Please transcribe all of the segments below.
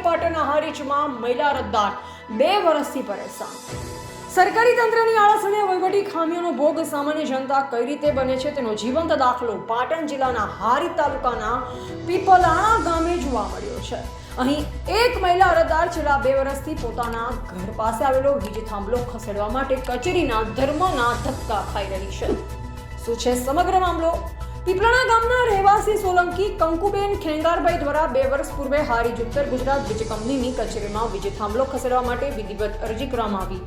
પાટણના હારીજમાં મહિલા અરજદાર 2 વર્ષથી પરેશાન। સરકારી તંત્રની આળસ અને વહીવટી ખામીઓનો ભોગ સામાન્ય જનતા કઈ રીતે બને છે તેનો જીવંત દાખલો પાટણ જિલ્લાના હારીજ તાલુકાના પીપલાણા ગામે જોવા મળ્યો છે। અહીં એક મહિલા અરજદાર છેલ્લા 2 વર્ષથી પોતાના ઘર પાસે આવેલો વીજ થાંભલો ખસેડવા માટે કચેરીના ધર્મના ધક્કા ખાઈ રહી છે। શું છે સમગ્ર મામલો? પીપલાણા ગામના રહેવાસી સોલંકી કંકુબેન ખેંગારભાઈ દ્વારા 2 વર્ષ પૂર્વે હારીજ ઉત્તર ગુજરાત વીજ કંપનીની કચેરીમાં વીજ થાંભલો ખસેડવા માટે વિધિવત અરજી કરવામાં આવી।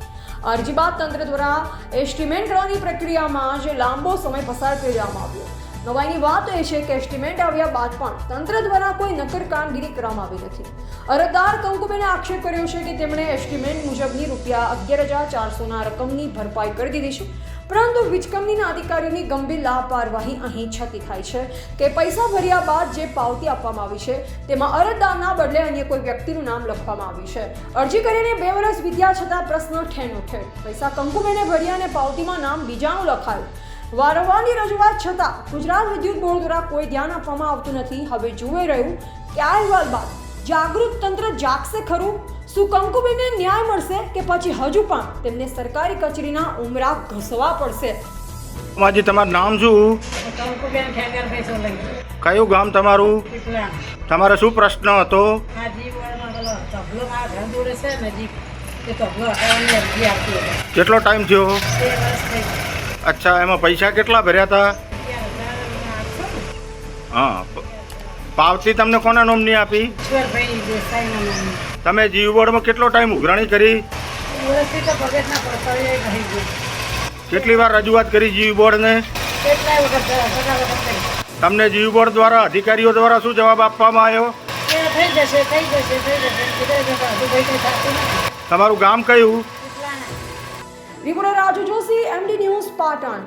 અરજી બાદ તંત્ર દ્વારા એસ્ટિમેટ કરવાની પ્રક્રિયામાં જ લાંબો સમય પસાર કરી દેવામાં આવ્યો। નવાઈની વાત એ છે કે એસ્ટિમેટ આવ્યા બાદ પણ તંત્ર દ્વારા કોઈ નક્કર કામગીરી કરવામાં આવી નથી। અરજદાર કંકુબેને આક્ષેપ કર્યો છે કે તેમણે એસ્ટિમેટ મુજબની રૂપિયા 11,400 રકમની ભરપાઈ કરી દીધી છે, પરંતુ વીજ કંપનીના અધિકારીઓની ગંભીર લાપરવાહી અહીં છતી થાય છે કે પૈસા ભર્યા બાદ જે પાવતી આપવામાં આવી છે તેમાં અરજદારના બદલે અન્ય કોઈ વ્યક્તિનું નામ લખવામાં આવ્યું છે। અરજી કરીને 2 વર્ષ વીત્યા છતાં પ્રશ્ન ઠેનો ઠેર, પૈસા કંકુબેને ભર્યા અને પાવતીમાં નામ બીજાનું લખાયું। વારંવારની રજૂઆત છતાં ગુજરાત વિદ્યુત બોર્ડ દ્વારા કોઈ ધ્યાન આપવામાં આવતું નથી। હવે જોઈ રહ્યું કે આ અહેવાલ બાદ જાગૃત તંત્ર જાગશે ખરું? શું કંકુબેનને ન્યાય મળશે કે પછી હજુ પણ તેમને સરકારી કચેરીના ઉમરા ઘસવા પડશે? માજી તમારું નામ શું? કંકુબેન ખેંગારભાઈ સોલંકી, કયું ગામ તમારું? પીપલાણા। તમારે શું પ્રશ્ન હતો? આ જીવવાળામાં પેલો તબલો મારા ઘર જોડે છે નજીક, એ તબલો હટાવવાની અરજી આપી હતી। કેટલો ટાઈમ થયો? 2 વર્ષ થઈ ગયા। અચ્છા, એમાં પૈસા કેટલા ભર્યા હતા? 11,800 ને? હા, પાવતી તમને કોના નોમની આપી? ઈશ્વરભાઈ દેસાઈના નામની। તમે જીવ બોર્ડમાં કેટલો ટાઈમ ઉઘરાણી કરી? વર્ષથી તો પગેટના પડતળે રહી ગયું। કેટલી વાર રજૂઆત કરી જીવ બોર્ડને? કેટલાય વખત બધા વખત કરી। તમને જીવ બોર્ડ દ્વારા અધિકારીઓ દ્વારા શું જવાબ આપવામાં આવ્યો? એ થઈ જશે થઈ જશે થઈ જશે કીધું હજુ ભાઈ કંઈ થતું નથી। તમારું ગામ કયું? Piplana. Reporter Raju Joshi, MD news, Patan.